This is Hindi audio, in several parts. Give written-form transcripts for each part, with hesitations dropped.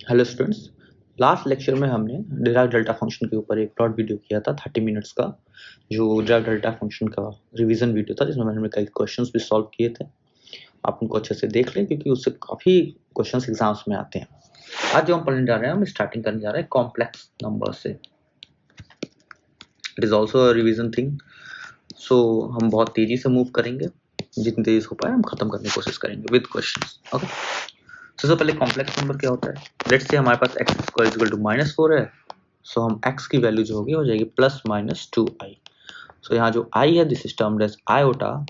हेलो स्टूडेंट्स, लास्ट लेक्चर में हमने डिराक डेल्टा फंक्शन के ऊपर एक शॉर्ट वीडियो किया था 30 मिनट्स का, जो डिराक डेल्टा फंक्शन का रिवीजन वीडियो था, जिसमें मैंने कई क्वेश्चंस भी सॉल्व किए थे। आप उनको अच्छे से देख लें क्योंकि उससे काफ़ी क्वेश्चंस एग्जाम्स में आते हैं। आज जो हम पढ़ने जा रहे हैं, हम स्टार्टिंग करने जा रहे हैं कॉम्प्लेक्स नंबर से। It is also a revision thing, so हम बहुत तेज़ी से मूव करेंगे, जितनी तेज़ी से हो पाए हम खत्म करने की कोशिश करेंगे विद क्वेश्चंस। ओके, सबसे पहले कॉम्प्लेक्स नंबर क्या होता है। लेट्स से हमारे पास x स्क्वायर इक्वल टू -4 है, सो हम x की वैल्यू जो होगी हो जाएगी +-2i। सो यहाँ जो i है, this is termed as iota,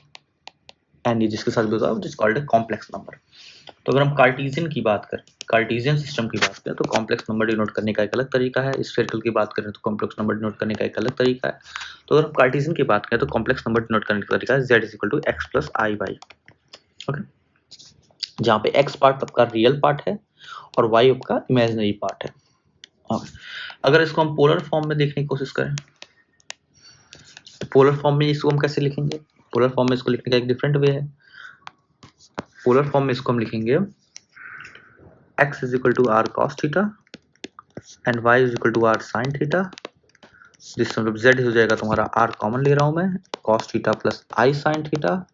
and ये जिसके साथ भी होता है this called a complex number. तो अगर हम कार्टेशियन की बात करें, कार्टेशियन सिस्टम की बात करें, तो कॉम्प्लेक्स नंबर डिनोट करने का एक अलग तरीका है। स्फेरिकल की बात करें तो कॉम्प्लेक्स नंबर डिनोट करने का एक अलग तरीका है। तो अगर हम कार्टेशियन की बात करें तो कॉम्प्लेक्स नंबर डिनोट करने का तरीका है z is equal to x plus I y. Okay, जहाँ पे x पार्ट आपका रियल पार्ट है और y आपका इमेजिनरी पार्ट है। अगर इसको हम पोलर फॉर्म में देखने की कोशिश करें, तो पोलर फॉर्म में इसको हम कैसे लिखेंगे। पोलर फॉर्म में इसको लिखने का एक डिफरेंट वे है। पोलर फॉर्म में इसको हम लिखेंगे x is equal to r cos theta and y is equal to r sine theta. जिससे मतलब z हो जाएगा तुम्हारा r कॉमन ले रहा हूं मैं, cos theta plus i sine theta,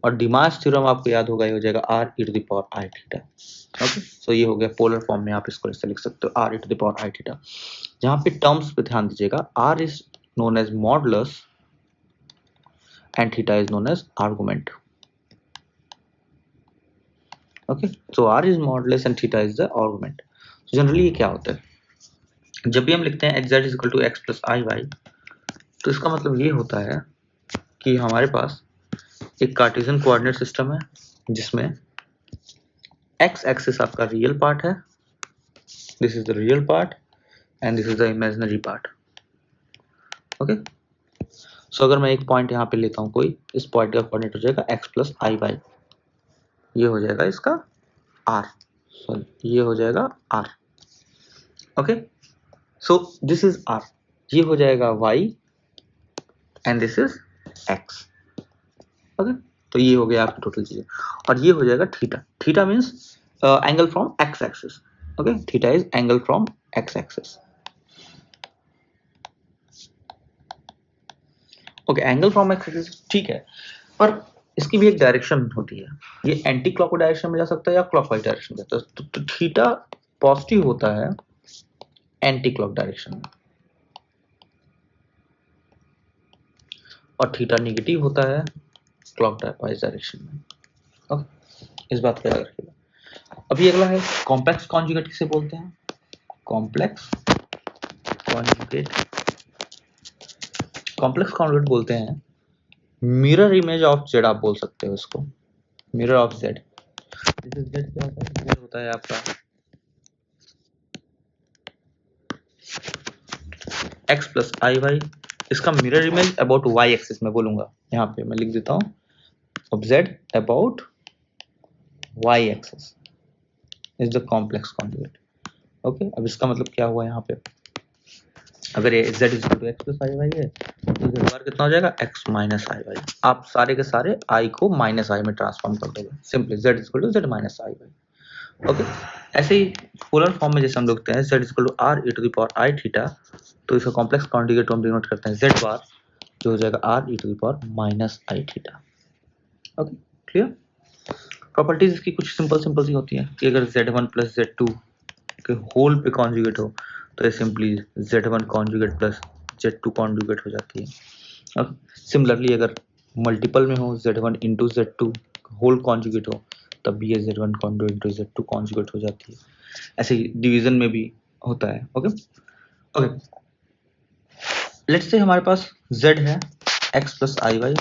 और डिमास थ्योरम आपको याद होगा, ये हो जाएगा r e to the power i theta. Okay, so ये हो गया पोलर फॉर्म में, आप इसको ऐसे लिख सकते हो r e to the power i theta. जहां पे टर्म्स पे ध्यान दीजिएगा, r is known as modulus and theta is known as argument. Okay, so r is modulus and theta is the argument. So generally ये क्या होता है, जब भी हम लिखते हैं z is equal to x plus i y, तो इसका मतलब ये होता है कि हमारे पास एक कार्टेशियन कोऑर्डिनेट सिस्टम है जिसमें x एक्सिस आपका रियल पार्ट है, this is the real part and this is the imaginary part. Okay, so अगर मैं एक पॉइंट यहाँ पे लेता हूँ कोई, इस पॉइंट का कोऑर्डिनेट हो जाएगा x प्लस आई वाई, ये हो जाएगा इसका r, सॉरी ये हो जाएगा r। Okay, so this is r, ये हो जाएगा y and this is x। Okay, तो ये हो गया आपकी टोटल चीजें, और ये हो जाएगा theta. Theta means angle from x axis. Okay, theta is angle from x axis. Okay, angle from x axis ठीक है, पर इसकी भी एक डायरेक्शन होती है। ये एंटी क्लॉकवाइज डायरेक्शन में जा सकता है या क्लॉकवाइज डायरेक्शन में जाता है। तो थीटा पॉजिटिव होता है एंटी क्लॉक डायरेक्शन में, और थीटा नेगेटिव होता है क्लॉकवाइज डायरेक्शन में। ओके, इस बात को याद रखिएगा। अभी अगला है कॉम्प्लेक्स कॉन्जुगेट किसे बोलते हैं। कॉम्प्लेक्स कॉन्जुगेट, कॉम्प्लेक्स कॉन्जुगेट बोलते हैं मिरर इमेज ऑफ जेड, आप बोल सकते हो इसको mirror of Z. This is Z क्या होता है, जेड होता है आपका x प्लस आई वाई, इसका mirror image about y axis में बोलूंगा। यहाँ पे मैं लिख देता हूँ of z about y axis is the complex conjugate. Okay, अब इसका मतलब क्या हुआ, यहाँ पे अगर ये z is equal to x plus I y है, तो z बार कितना हो जाएगा x माइनस आई वाई। आप सारे के सारे i को माइनस आई में ट्रांसफॉर्म कर दोगे, simply z is equal to z minus i y. Okay, ऐसे ही पोलर फॉर्म में जैसे हम लिखते हैं z is equal to r e to the power i theta, तो इसका कॉम्प्लेक्स कॉन्जुगेट हम डिनोट करते हैं z बार, जो हो जाएगा r e to the power minus i theta. Okay, clear. Properties इसकी कुछ सिंपल सी होती है कि अगर z1 प्लस z2 के होल पे कॉन्जुगेट हो, तो ये simply z1 conjugate plus z2 conjugate हो जाती है। अब सिमिलरली अगर मल्टीपल में हो, z1 into z2 whole conjugate हो, तब भी ये z1 conjugate into z2 conjugate हो जाती है। ऐसे ही डिवीजन में भी होता है। ओके ओके, लेट्स से हमारे पास z है x प्लस आई वाई,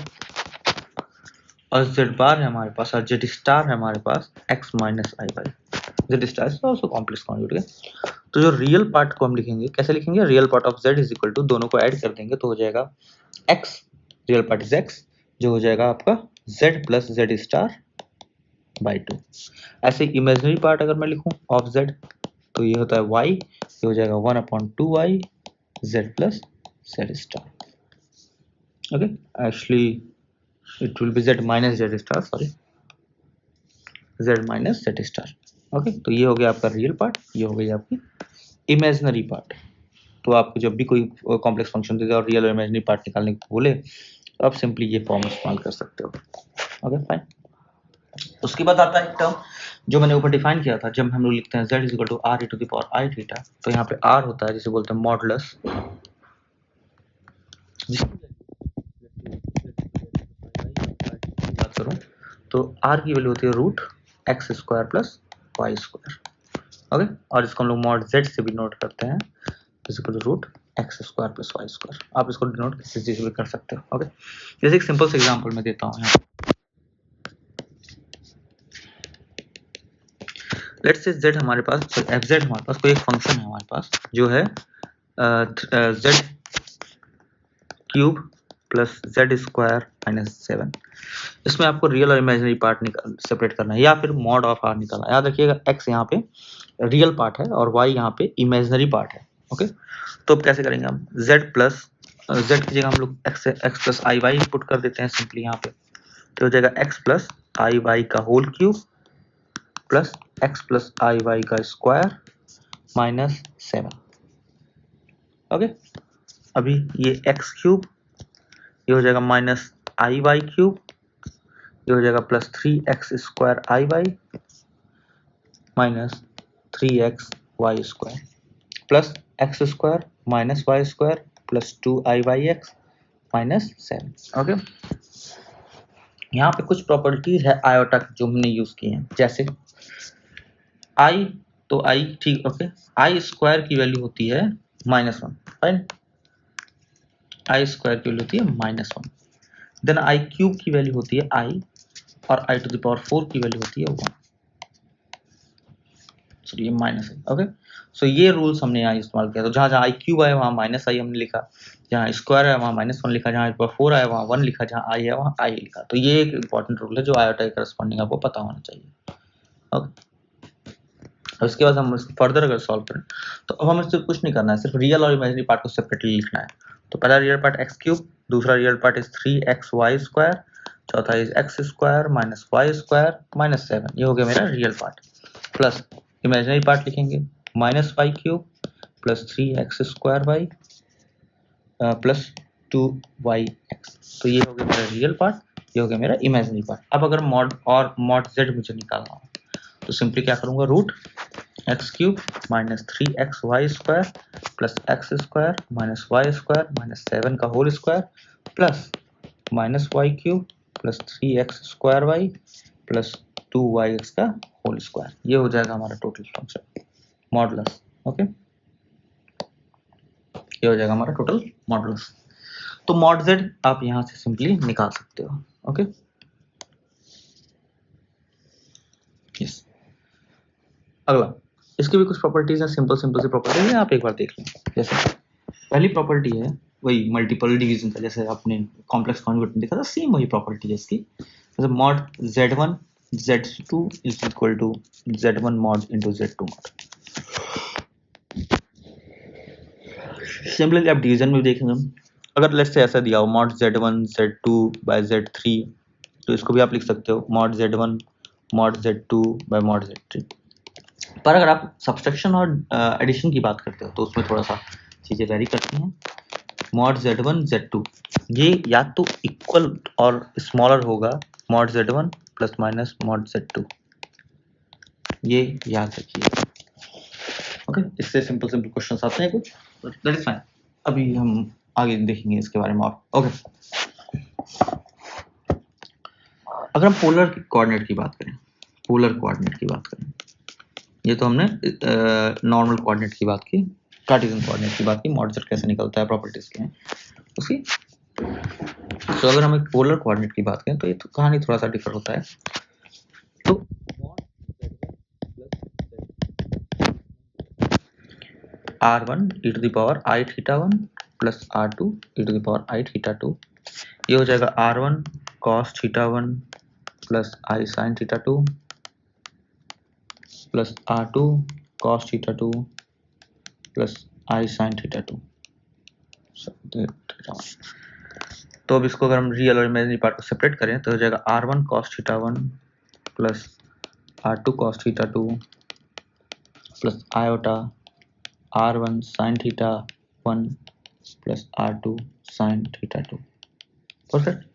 और z बार है हमारे पास, और z स्टार है हमारे पास x minus i y. z star is also complex conjugate. तो जो रियल पार्ट को हम लिखेंगे, कैसे लिखेंगे, real part of z is equal to, दोनों को ऐड कर देंगे तो हो जाएगा x, real part is x, जो हो जाएगा आपका z plus z star by 2। ऐसे इमेजिनरी पार्ट अगर मैं लिखूं ऑफ z, तो ये होता है y, ये हो जाएगा 1/2y z plus z star. Okay, actually it will be z minus z star, sorry, z minus z star. Okay, तो ये हो गया आपका रियल पार्ट, ये हो गई आपकी इमेजिनरी पार्ट। तो आपको जब भी कोई कॉम्प्लेक्स फंक्शन दे दे और रियल और इमेजिनरी पार्ट निकालने को बोले तो आप सिंपली ये फॉर्म इस्तेमाल कर सकते हो। Okay fine. उसके बाद आता है टर्म जो मैंने ऊपर डिफाइन किया था, जब हम लोग लिखते हैं z equal to r e to the power i theta, तो यहाँ पे r होता है जिसे बोलते हैं मॉडुलस, बात करूं तो r की वैल्यू होती है root x square plus y square. Okay, और इसको हम लोग मॉड z से भी नोट करते हैं, equal to root x square plus y square. आप इसको डिनोट किसी चीज से भी कर सकते हो। ओके, जैसे एक सिंपल सा एग्जांपल मैं देता हूँ यहाँ। लेट्स से z हमारे पास, fz हमारे पास कोई एक फंक्शन है हमारे पास जो है z cube plus z square minus 7। इसमें आपको रियल और इमेजिनरी पार्ट सेपरेट करना है या फिर मॉड ऑफ आर निकालना है। याद रखिएगा x यहाँ पे रियल पार्ट है और y यहाँ पे इमेजिनरी पार्ट है। ओके, तो अब कैसे करेंगे हम, z प्लस z की जगह हम लोग x प्लस आई वाई पुट कर देते हैं सिंपली यहाँ पे, तो हो जाएगा x प्लस आई वाई का whole cube plus x plus आई वाई का स्क्वायर माइनस 7। ओके, अभी ये x क्यूब, ये हो जाएगा माइनस आई वाई क्यूब, ये हो जाएगा plus 3x square i y minus 3x y square plus x square minus y square plus 2i/x minus 7। Okay, यहाँ पे कुछ प्रॉपर्टीज है आयोटा जो हमने यूज की हैं, जैसे i, तो i ठीक, ओके, आई स्क्वायर की वैल्यू होती है -1, फाइन, आई स्क्वायर की वैल्यू होती है -1। देन आई क्यूब की वैल्यू होती है i और i टू द पावर 4 की वैल्यू होती है 1, सो ये माइनस है। ओके, सो ये रूल्स हमने यहाँ इस्तेमाल किया, तो जहाँ जहाँ आई क्यूब आया वहाँ माइनस आई हमने लिखा, जहाँ स्क्वायर है वहाँ -1 लिखा, जहाँ पर 4 आया वहाँ 1 लिखा, जहाँ आई है वहाँ आई लिखा। तो ये एक इंपॉर्टेंट रूल है जो आयोटा के करस्पॉन्डिंग आपको पता होना चाहिए। ओके, अब इसके बाद हम इसको फर्दर अगर सॉल्व करें तो अब हमें सिर्फ कुछ नहीं करना है, सिर्फ रियल और इमेजिनरी पार्ट को सेपरेटली लिखना है। तो पहला रियल पार्ट एक्स क्यूब, दूसरा real part is 3xy square, चौथा is x square minus y square minus 7। ये हो गया मेरा real part, plus imaginary part लिखेंगे minus y cube plus 3x square y plus 2yx। तो ये हो गया मेरा रियल पार्ट, ये हो गया मेरा इमेजिनरी पार्ट। अब अगर मॉड और मॉड z मुझे निकालना हो तो सिंपली क्या करूंगा, root x cube minus 3xy square plus x square minus y square minus 7 का whole square plus minus y cube plus 3x square y plus 2yx का होल स्क्वायर। ये हो जाएगा हमारा टोटल फंक्शन मॉडुलस। ओके, ये हो जाएगा हमारा टोटल मॉडुलस। तो मॉड z आप यहां से सिंपली निकाल सकते हो। Okay, yes. अगला, इसकी भी कुछ प्रॉपर्टीज हैं, सिंपल सी प्रॉपर्टीज है, आप एक बार देख लें। जैसे पहली प्रॉपर्टी है वही मल्टीपल डिवीजन का, जैसे आपने कॉम्प्लेक्स कॉन्जुगेट में देखा था, सेम वही प्रॉपर्टी है इसकी। जैसे mod z1 z2 is equal to z1 mod into z2 mod. Simply आप डिवीजन में देखेंगे, अगर लेट्स से ऐसा दिया हो mod z1 z2 bye z3, तो इसको भी आप लिख सकते हो mod z1 mod z2 bye mod z3। पर अगर आप सब्सट्रैक्शन और एडिशन की बात करते हो तो उसमें थोड़ा सा चीजें वेरी करती हैं। मॉड z1 z2 ये या तो इक्वल और स्मॉलर होगा mod z1 plus minus mod z2, ये याद रखिए। ओके, इससे सिंपल क्वेश्चंस आते हैं कुछ, दैट इज फाइन। अभी हम आगे देखेंगे इसके बारे में और। ओके, अगर हम पोलर कोऑर्डिनेट की बात करें, पोलर कोऑर्डिनेट की बात करें, ये तो हमने नॉर्मल कोऑर्डिनेट की बात की, कार्टेशियन कोऑर्डिनेट की बात की, मॉड z कैसे निकलता है, प्रॉपर्टीज क्या हैं उसकी। तो अगर हम एक पोलर कोऑर्डिनेट की बात करें तो ये तो कहानी थोड़ा सा डिफर होता है। तो r1 e to the power I theta 1 plus r2 e to the power I theta 2, ये हो जाएगा r1 cos theta 1 plus I sin theta 2 plus r2 cos theta 2 plus I sin theta 2। तो अब इसको अगर हम रियल और इमेजिनरी पार्ट को सेपरेट करें तो हो जाएगा r1 cos theta 1 plus r2 cos theta 2 plus iota r1 sin theta 1 plus r2 sin theta 2। Perfect.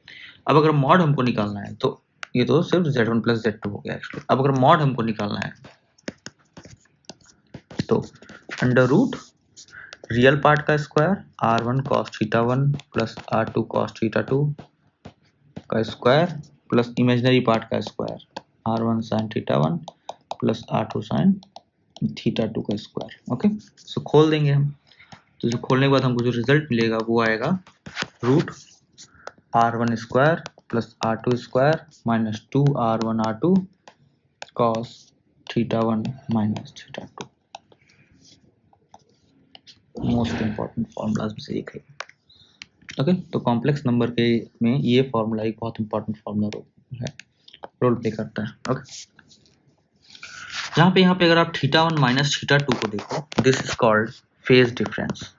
अब अगर मॉड हमको निकालना है तो ये तो सिर्फ z1 प्लस z2 हो गया एक्चुअली। अब अगर मॉड हमको निकालना है तो अंडर रूट रियल पार्ट का square r1 cos theta 1 plus r2 cos theta 2 का स्क्वायर प्लस इमेजिनरी पार्ट का square r1 sin theta 1 plus r2 sin theta 2 का स्क्वायर। ओके, सो खोल देंगे हम। तो जो खोलने के बाद हमको जो रिजल्ट मिलेगा वो आएगा root r1 square plus r2 square minus 2r1 r2 cos theta 1 minus theta 2। Most important formulas में से एक है। ओके, तो कॉम्प्लेक्स नंबर के में ये फॉर्मूला एक बहुत इंपॉर्टेंट फॉर्मूला है, रोल प्ले करता है। ओके, यहाँ पे अगर आप थीटा 1 माइनस थीटा 2 को देखो, this is called phase difference.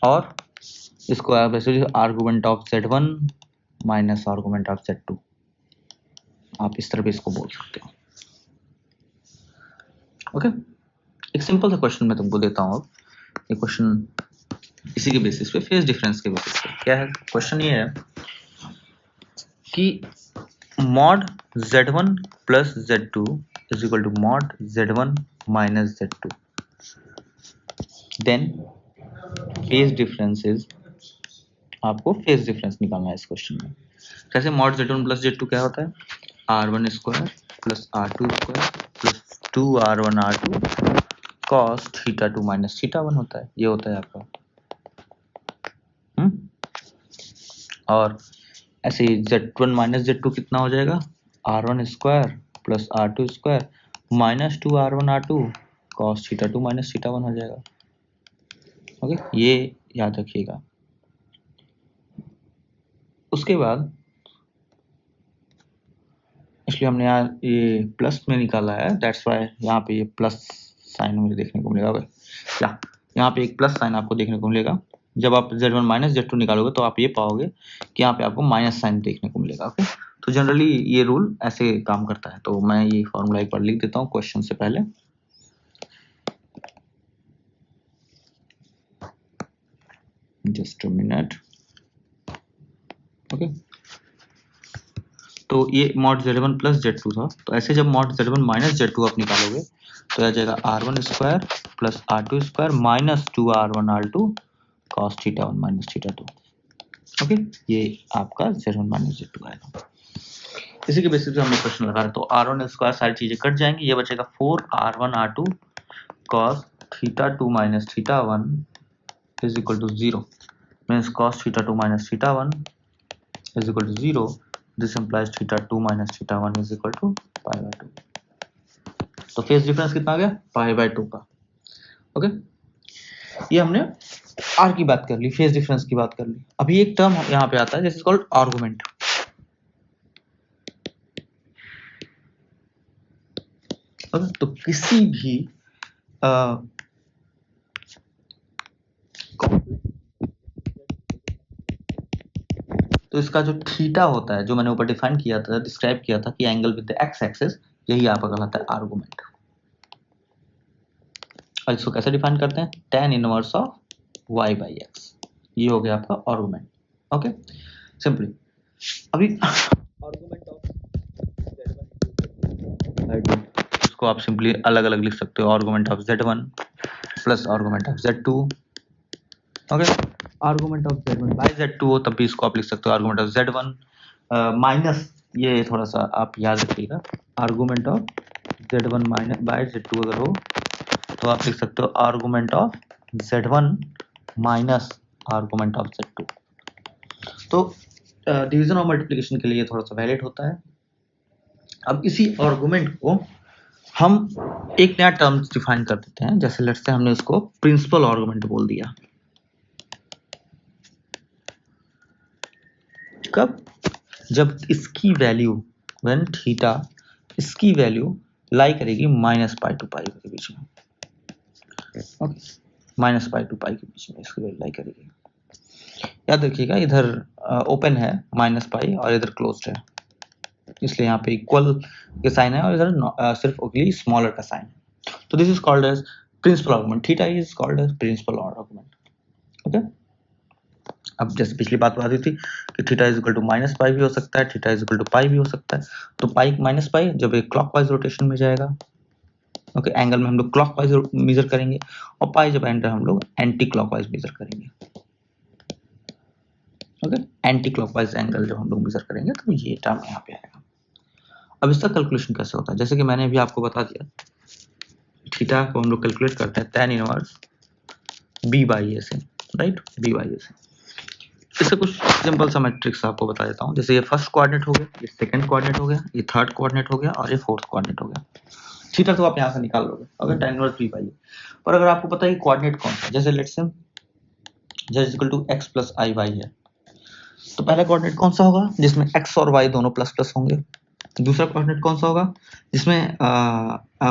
और इसको आप ऐसे argument of z1 minus argument of z2, आप इस तरह भी इसको बोल सकते हो। ओके, एक सिंपल सा क्वेश्चन मैं तुमको देता हूँ। अब ये क्वेश्चन इसी के बेसिस पे, फेज डिफरेंस के बेसिस पे क्या है। क्वेश्चन ये है कि mod z1 plus z2 is equal to mod z1 minus z2, then phase difference is, आपको फेज डिफरेंस निकालना है इस क्वेश्चन में। कैसे? मॉड z1 प्लस z2 क्या होता है? r1 square plus r2 square plus 2r1 r2 cos theta 2 minus theta 1 होता है। ये होता है आपका। और ऐसे z1 माइनस z2 कितना हो जाएगा? r1 square plus r2 square minus 2r1 r2 cos theta 2 minus theta 1 हो जाएगा। ओके, ये याद रखिएगा। उसके बाद इसलिए हमने यहाँ ये प्लस में निकाला है, दैट्स वाई यहाँ पे ये प्लस साइन मुझे देखने को मिलेगा। क्या यहाँ पे एक प्लस साइन आपको देखने को मिलेगा। जब आप z1 माइनस z2 निकालोगे तो आप ये पाओगे कि यहाँ पे आपको माइनस साइन देखने को मिलेगा। ओके, तो जनरली ये रूल ऐसे काम करता है। तो मैं ये फॉर्मूला एक बार लिख देता हूँ क्वेश्चन से पहले। Just a minute. ओके, तो ये मॉड z1 प्लस z2 था। तो ऐसे जब मॉड z1 माइनस z2 आप निकालोगे तो आ जाएगा r1 square plus r2 square minus 2r1 r2 cos theta 1 minus theta 2। Okay, ये आपका z1 माइनस z2 आएगा। इसी के बेसिस पे हमने क्वेश्चन लगा रहे। तो r1 स्क्वायर सारी चीजें कट जाएंगी, ये बचेगा 4r1 r2 cos theta 2 minus theta 1 is equal to 0, means cos theta 2 minus theta 1 is equal to 0। This implies theta 2 minus theta 1 is equal to pi by 2। तो फेज डिफरेंस कितना आ गया? पाई बाय 2 का। ओके, ये हमने आर की बात कर ली, फेज डिफरेंस की बात कर ली। अभी एक टर्म यहाँ पे आता है जिस कॉल्ड आर्गुमेंट। तो किसी भी तो इसका जो थीटा होता है, जो मैंने ऊपर डिफाइन किया था, डिस्क्राइब किया था कि angle with the x axis, यही आपका कहलाता है आर्गुमेंट। और इसको कैसे डिफाइन करते हैं? tan inverse of y by x, ये हो गया आपका आर्गुमेंट। ओके, सिंपली अभी आर्गुमेंट ऑफ z1, इसको आप सिंपली अलग अलग लिख सकते हो। Argument of z1 plus argument of z2। Okay, argument of z1 by z2 हो तब भी इसको आप लिख सकते हो आर्गुमेंट ऑफ z1 माइनस, ये थोड़ा सा आप याद रखिएगा, argument of z1 minus y z2 अगर हो तो आप लिख सकते हो argument of z1 minus argument of z2। तो डिवीजन और मल्टीप्लिकेशन के लिए थोड़ा सा वैलिड होता है। अब इसी आर्गुमेंट को हम एक नया टर्म डिफाइन कर देते हैं। जैसे लेट्स से हमने उसको प्रिंसिपल आर्गुमेंट बोल दिया। कब? जब इसकी वैल्यू व्हेन थीटा, इसकी वैल्यू लाई करेगी माइनस पाई टू पाई के बीच में। ओके, माइनस पाई टू पाई के बीच में इसकी वैल्यू लाई करेगी। याद रखिएगा, इधर ओपन है माइनस पाई और इधर क्लोज्ड है। इसलिए यहाँ पे इक्वल के साइन है और इधर सिर्फ ओनली स्मॉलर का साइन है। तो this is called as principal argument, theta is called as principal argument. Okay, अब जैसे पिछली बात बात हुई थी कि theta is equal to minus pi भी हो सकता है, theta is equal to pi भी हो सकता है। तो पाई माइनस पाई जब एक क्लॉकवाइज रोटेशन में जाएगा, ओके, एंगल में हम लोग क्लॉकवाइज मेजर करेंगे, और पाई जब एंटर हम लोग एंटी क्लॉकवाइज मेजर करेंगे। ओके, एंटी क्लॉकवाइज एंगल जब हम लोग मेजर करेंगे तो ये टर्म यहाँ पे आएगा। अब इसका कैलकुलेशन कैसे होता है, जैसे कि मैंने अभी आपको बता दिया, थीटा को हम लोग कैलकुलेट करते हैं tan इनवर्स b बाई ए से, राइट, b बाई ए से। इससे कुछ सिंपल सा मैट्रिक्स आपको बता देता हूँ। जैसे ये फर्स्ट कोऑर्डिनेट हो गया, ये सेकंड कोऑर्डिनेट हो गया, ये थर्ड कोऑर्डिनेट हो गया और ये फोर्थ कोऑर्डिनेट हो गया। थीटा तो आप यहाँ से निकाल लोगे अगर tan इनवर्स b बाई ए। पर अगर आपको पता है कि कोऑर्डिनेट कौन सा, जैसे let's say z equal to x plus I y है, तो पहला कोऑर्डिनेट कौन सा होगा जिसमें x और y दोनों प्लस प्लस होंगे। दूसरा कोऑर्डिनेट कौन सा होगा जिसमें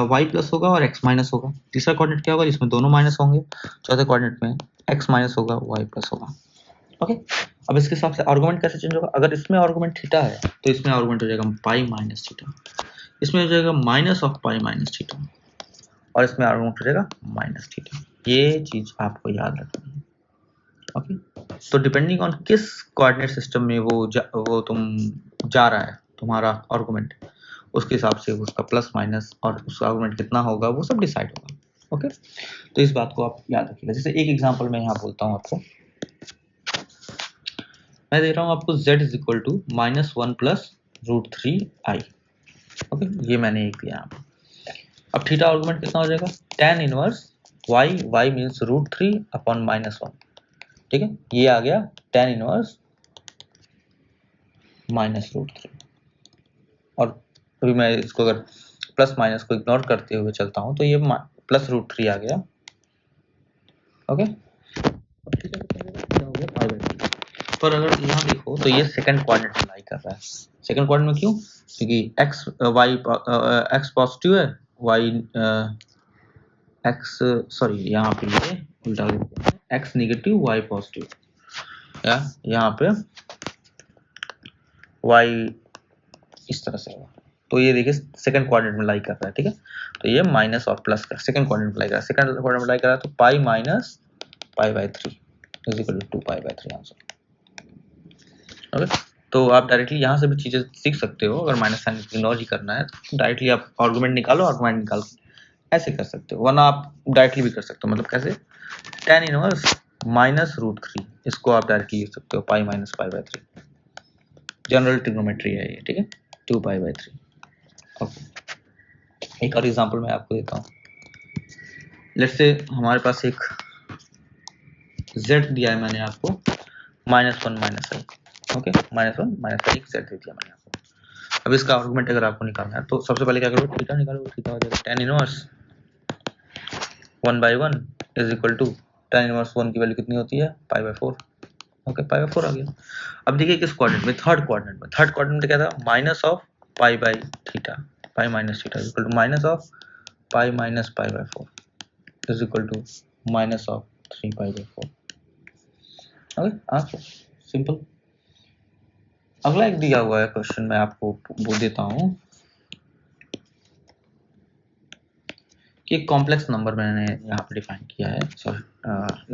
y प्लस होगा और x माइनस होगा। तीसरा कोऑर्डिनेट क्या होगा जिसमें दोनों माइनस होंगे। चौथे कोऑर्डिनेट में x माइनस होगा, y प्लस होगा। ओके, अब इसके हिसाब से आर्गुमेंट कैसे चेंज होगा, अगर इसमें आर्गुमेंट थीटा है तो इसमें आर्गुमेंट हो जाएगा पाई माइनस थीटा, इसमें हो जाएगा minus of pi minus theta, और इसमें आर्गुमेंट हो जाएगा माइनस थीटा। ये चीज आपको याद रखनी है। ओके, तो डिपेंडिंग ऑन किस कोऑर्डिनेट सिस्टम में वो तुम जा रहा है तुम्हारा आर्गुमेंट, उसके हिसाब से उसका प्लस माइनस और उसका आर्गुमेंट कितना होगा वो सब डिसाइड होगा। ओके, तो इस बात को आप याद रखिएगा। जैसे एक एग्जांपल मैं यहाँ बोलता हूँ आपको, मैं दे रहा हूँ आपको z is equal to -1 plus √3i। Okay, ये मैंने एक दिया यहाँ पे। अब थीटा आर्गुमेंट कितना हो जाएगा, tan inverse y means √3 upon -1, ठीक है, ये आ गया tan इनवर्स -√3। और अभी मैं इसको अगर प्लस माइनस को इग्नोर करते हुए चलता हूँ तो ये प्लस √3 आ गया। ओके, पर अगर यहाँ देखो तो ये सेकंड क्वाड्रेंट में लाई कर रहा है। सेकंड क्वाड्रेंट में क्यों, क्योंकि x पॉजिटिव है, यहाँ पे ये उल्टा x नेगेटिव y पॉजिटिव, या यहाँ पे y इस तरह से होगा। तो ये देखिए सेकंड क्वाड्रेंट में लाई कर रहा है, ठीक है। तो ये माइनस और प्लस का सेकंड क्वाड्रेंट में लाई कर रहा है, सेकंड क्वाड्रेंट में लाई कर रहा है, तो pi minus pi by 3 is equal to 2 pi by 3 answer. Okay, तो आप डायरेक्टली यहाँ से भी चीजें सीख सकते हो। अगर माइनस साइन इग्नोर ही करना है तो डायरेक्टली आप आर्गुमेंट निकालो, आर्गुमेंट निकाल ऐसे कर सकते हो, वरना आप डायरेक्टली भी कर सकते हो। मतलब कैसे, tan इनवर्स -√3, इसको आप डायरेक्टली लिख सकते हो पाई minus pi by 3। General trigonometry है ये, ठीक है, 2 पाई बाई 3। ओके, एक और एग्जांपल मैं आपको देता हूँ। लेट्स से हमारे पास एक z दिया है मैंने आपको -1 -i। ओके, -1 -i एक z दे दिया मैंने आपको। अब इसका आर्गुमेंट अगर आपको निकालना है तो सबसे पहले क्या करोगे, थीटा निकालो। थीटा हो जाएगा tan inverse 1/1 is equal to tan inverse 1 की वैल्यू कितनी होती है, pi by 4। Okay, pi by 4 आ गया। अब देखिए किस क्वाड्रेंट में, थर्ड क्वाड्रेंट में। थर्ड क्वाड्रेंट में क्या था, minus of pi by theta, pi minus theta is equal to minus of pi minus pi by 4 is equal to minus of 3 pi by 4। Okay, answer simple. अगला एक दिया हुआ है क्वेश्चन, मैं आपको वो देता हूं कि एक कॉम्प्लेक्स नंबर मैंने यहाँ पे डिफाइन किया है। सॉरी,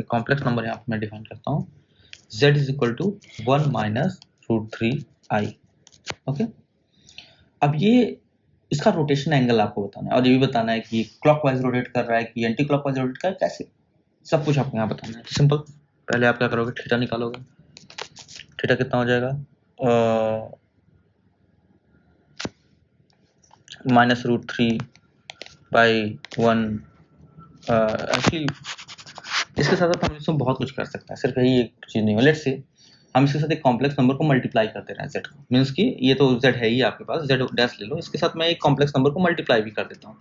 एक कॉम्प्लेक्स नंबर यहाँ पे मैं डिफाइन करता हूँ, z is equal to 1 minus √3i। Okay, अब ये इसका रोटेशन एंगल आपको बताना है, और ये भी बताना है कि क्लॉकवाइज रोटेट कर रहा है कि एंटी क्लॉकवाइज रोटेट कर रहा है, कैसे, सब कुछ आपको यहाँ बताना है। तो सिंपल, पहले आप क्या करोगे, थीटा निकालोगे। थीटा कितना हो जाएगा, -√3 बाई 1। एक्चुअली इसके साथ हम इसमें बहुत कुछ कर सकते हैं, सिर्फ यही एक चीज नहीं है। लेट्स से हम इसके साथ एक कॉम्प्लेक्स नंबर को मल्टीप्लाई करते रहे z को, मीन्स कि ये तो z है ही आपके पास, z डैश ले लो, इसके साथ मैं एक कॉम्प्लेक्स नंबर को मल्टीप्लाई भी कर देता हूँ।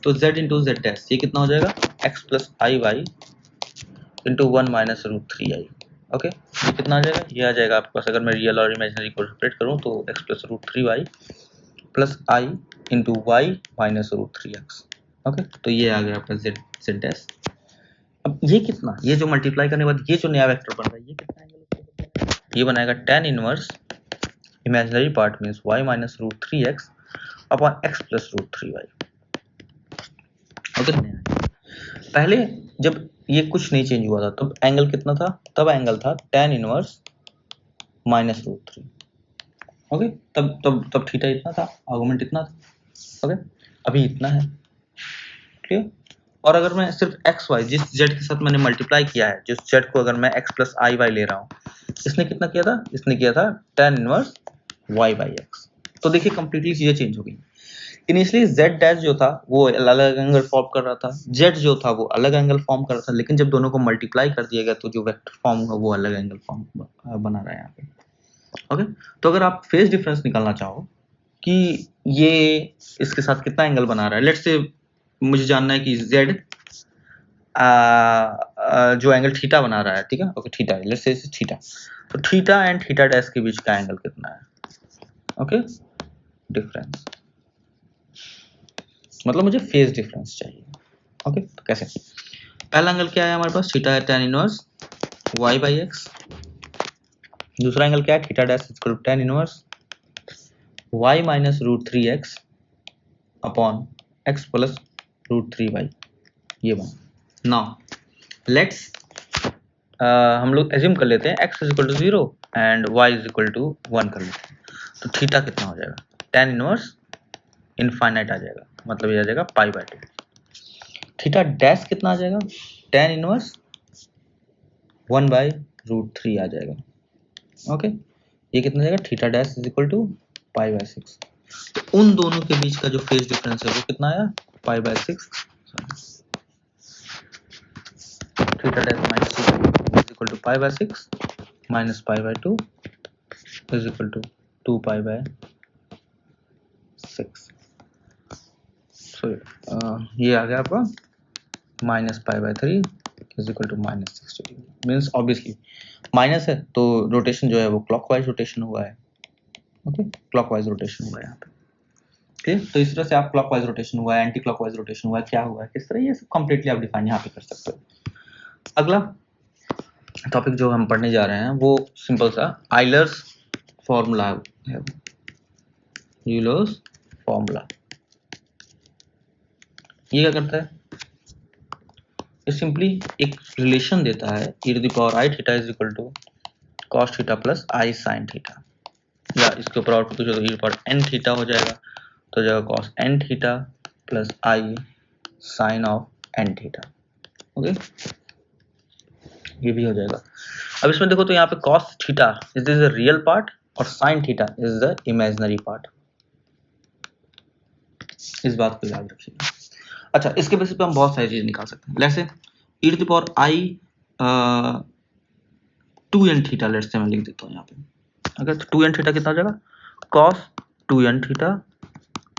तो z इंटू z डैश, ये कितना हो जाएगा, x प्लस आई y into 1 minus √3i। Okay, ये कितना आ जाएगा, ये आ जाएगा आपके पास, अगर मैं रियल और इमेजिनरी को सेपरेट करूँ तो x plus √3y plus i into y minus √3x। Okay, तो ये आ गया आपका z डैश। अब ये कितना, ये जो मल्टीप्लाई करने के बाद ये जो नया वेक्टर बन रहा है, ये कितना एंगल, ये बनाएगा tan inverse imaginary part means y minus root 3x upon x plus root 3y. Okay, पहले जब ये कुछ नहीं चेंज हुआ था तब एंगल कितना था? तब एंगल था tan inverse minus root 3. Okay, तब थीटा इतना था, आर्गुमेंट इतना था. ओके, अभी इतना है. क्लियर? और अगर मैं सिर्फ एक्स वाई जिस जेड के साथ मैंने मल्टीप्लाई किया है, जिस जेड को अगर मैं एक्स प्लस आई वाई ले रहा हूँ, इसने कितना किया था? इसने किया था tan inverse y by x. तो देखिए कंप्लीटली चीजें चेंज हो गई. इनिशियली z डैश जो था वो अलग एंगल फॉर्म कर रहा था, z जो था वो अलग एंगल फॉर्म कर रहा था, लेकिन जब दोनों को मल्टीप्लाई कर दिया गया तो जो वेक्टर फॉर्म हुआ वो अलग एंगल फॉर्म बना रहा है यहाँ पे. ओके, तो अगर आप फेज डिफरेंस निकालना चाहो कि ये इसके साथ कितना एंगल बना रहा है, लेट्स से मुझे जानना है कि z जो एंगल थीटा बना रहा है, ठीक है, ओके थीटा, लेट्स से थीटा, तो थीटा एंड थीटा डैश के बीच का एंगल कितना है? ओके, डिफरेंस मतलब मुझे फेज डिफरेंस चाहिए. ओके, तो कैसे? पहला एंगल क्या है हमारे पास? थीटा है tan inverse y by x. दूसरा एंगल क्या है? Theta dash equal to tan inverse y minus root 3x upon x plus root 3y. ये बना. नाउ लेट्स हम लोग एज्यूम कर लेते हैं x is equal to 0 and y is equal to 1 कर लेते हैं. तो थीटा कितना हो जाएगा? tan इनवर्स इनफाइनाइट आ जाएगा, मतलब ये आ जाएगा पाई बाय 2. थीटा डैश कितना आ जाएगा? tan इनवर्स 1 बाय रूट 3 आ जाएगा. ओके, ये कितना जाएगा? Theta dash is equal to pi by 6. तो उन दोनों के बीच का जो फेज डिफरेंस है वो कितना आया? Pi by 6. Theta dash minus is equal to pi by 6 minus pi by 2 is equal to 2 pi by 6. So ये आ गया आपका minus pi by 3 is equal to minus 60. Means obviously minus है तो रोटेशन जो है वो क्लॉकवाइज रोटेशन हुआ है. ओके, क्लॉकवाइज रोटेशन हुआ है यहाँ पे. ठीक, तो इस तरह से आप क्लॉकवाइज रोटेशन हुआ है, एंटी क्लॉकवाइज रोटेशन हुआ है, क्या हुआ है, किस तरह, ये सब कंप्लीटली आप डिफाइन यहाँ पे कर सकते हो. अगला टॉपिक जो हम पढ़ने जा रहे हैं वो सिंपल सा आइलर्स फॉर्मूला है. यूलर्स फॉर्मूला ये क्या करता है? ये सिंपली एक रिलेशन देता है e to the power i theta is equal to cos theta plus i sin theta, या इसके ऊपर आउटपुट जो e to power n theta हो जाएगा तो जाएगा cos n theta plus i sin of n theta. Okay, ये भी हो जाएगा. अब इसमें देखो तो यहाँ पे cos theta is the real part और sin theta is the imaginary part. इस बात को याद रखिएगा. अच्छा, इसके बेसिस पे हम बहुत सारी चीज निकाल सकते हैं. जैसे e to the power i 2n theta, let's say मैं लिख देता हूँ यहाँ पे. अगर तो 2n थीटा कितना हो जाएगा? cos 2n theta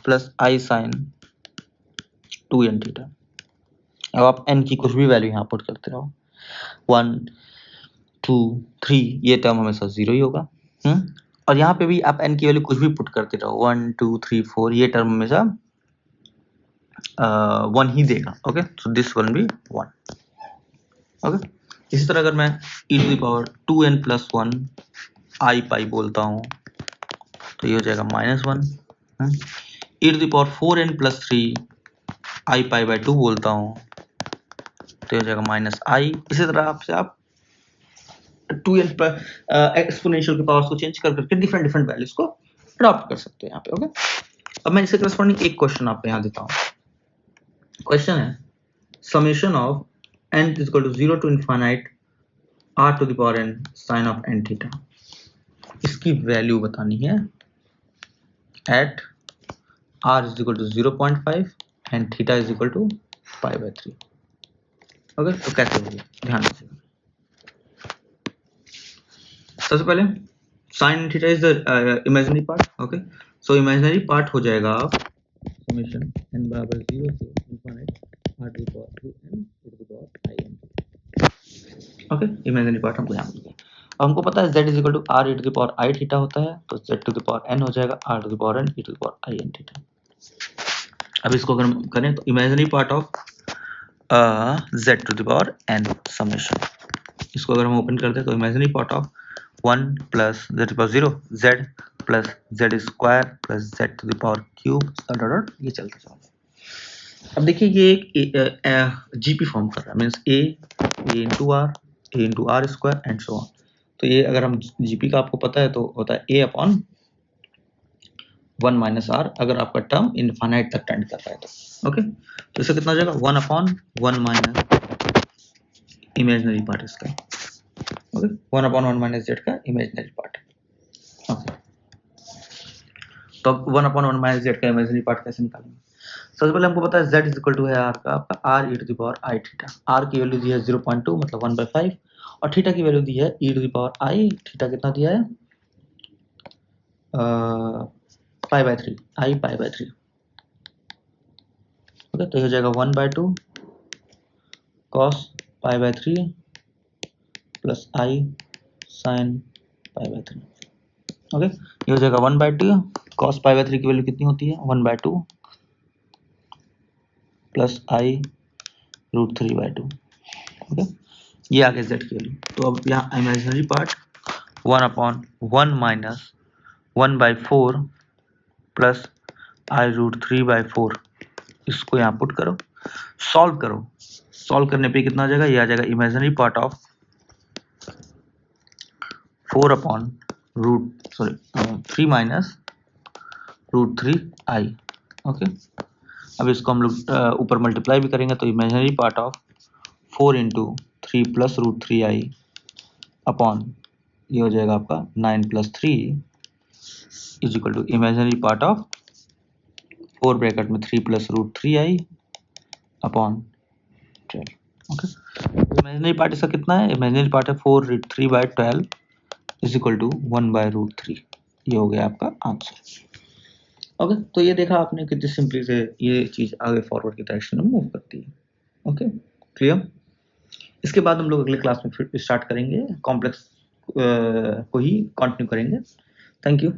plus i sin 2n theta. अब आप n की कुछ भी वैल्यू यहाँ पुट करते रहो, 1 2 3, ये टर्म हमेशा 0 ही होगा. और यहाँ पे भी आप n की वैल्यू कुछ भी पुट करते रहो, 1 2 3 4, ये टर्म हमेशा 1 ही देगा. Okay, so this one be 1. Okay, इसी तरह अगर मैं e to the power 2n plus 1 i pi बोलता हूँ तो ये हो जाएगा -1. e to the power 4n plus 3 i pi by 2 बोलता हूँ तो ये हो जाएगा -i. इसी तरह आपसे आप 2n पर एक्सपोनेंशियल के पावर्स को चेंज कर करके डिफरेंट वैल्यूज को अडॉप्ट कर सकते हैं यहाँ पे. ओके, अब मैं इससे करस्पॉन्डिंग एक क्वेश्चन आपको यहाँ देता हूँ. क्वेश्चन है summation of n is equal to 0 to infinite r to the power n sin of n theta. इसकी वैल्यू बतानी है at r is equal to 0.5 and theta is equal to pi by 3. Okay, तो कैसे होगी ध्यान दीजिए. सबसे पहले sin theta is the imaginary part. Okay, so imaginary part हो जाएगा समेशन n बराबर 0 से infinite r to the power 2n to the power i n. Okay, imaginary part हमको यहाँ मिल गया. अब हमको पता है z is equal to r e to the power i theta होता है, तो z to the power n हो जाएगा r to the power n e to the power i n theta. अब इसको अगर हम करें तो imaginary part of z to the power n summation, इसको अगर हम ओपन करते हैं तो imaginary part of 1 plus z to the power 0 z plus z square plus z to the power cube dot ये चलता जाओ। अब देखिए ये एक जीपी फॉर्म कर रहा है, means a into r square and so on. तो ये अगर हम जीपी का आपको पता है तो होता है ए अपॉन 1 माइनस आर, अगर आपका टर्म इनफाइनाइट तक टेंड कर रहा है तो। ओके, तो इससे कितना हो जाएगा 1 अपॉन 1 माइनस इमेजिनरी पार्ट इसका। ओके, 1 अपॉन 1 माइनस जेड का इमेजिनरी पार्ट। ओके, तो अब 1 अपॉन 1 माइनस जेड का इमेजिनरी पार्ट कैसे निकालेंगे? सबसे पहले हमको पता है z इज इक्वल टू है आर का आपका r e to the power i theta. R की वैल्यू दी है 0.2 मतलब 1/5 और थीटा की वैल्यू दी है e to the power i. Theta कितना दिया है? पाई/3 आई पाई/3। ओके, तो ये हो जाएगा 1/2 cos पाई/3 प्लस आई साइन पाई/3। ओके, ये हो जाएगा 1/2 cos पाई/3 की वैल्यू कितनी होती है? 1/2 प्लस आई √3/2। ओके, ये आ गया z की वैल्यू। तो अब यहाँ imaginary part 1 upon 1 minus 1/4 plus i √3/4, इसको यहाँ पुट करो, सॉल्व करो। सॉल्व करने पे कितना आ जाएगा? ये आ जाएगा imaginary part of 4 upon 3 minus √3i। Okay, अब इसको हम लोग ऊपर मल्टीप्लाई भी करेंगे तो imaginary part of 4 into 3 plus √3i upon ये हो जाएगा आपका 9 plus 3 is equal to imaginary part of 4 bracket में 3 plus √3i upon 12। Okay, imaginary part इसका कितना है? इमेजिनरी पार्ट है 4√3/12 इज इक्वल टू 1/√3। ये हो गया आपका आंसर। ओके, तो ये देखा आपने कितनी सिंपली से ये चीज आगे फॉरवर्ड की डायरेक्शन में मूव करती है। Okay, clear? इसके बाद हम लोग अगले क्लास में फिर स्टार्ट करेंगे, कॉम्प्लेक्स को ही कंटिन्यू करेंगे। Thank you.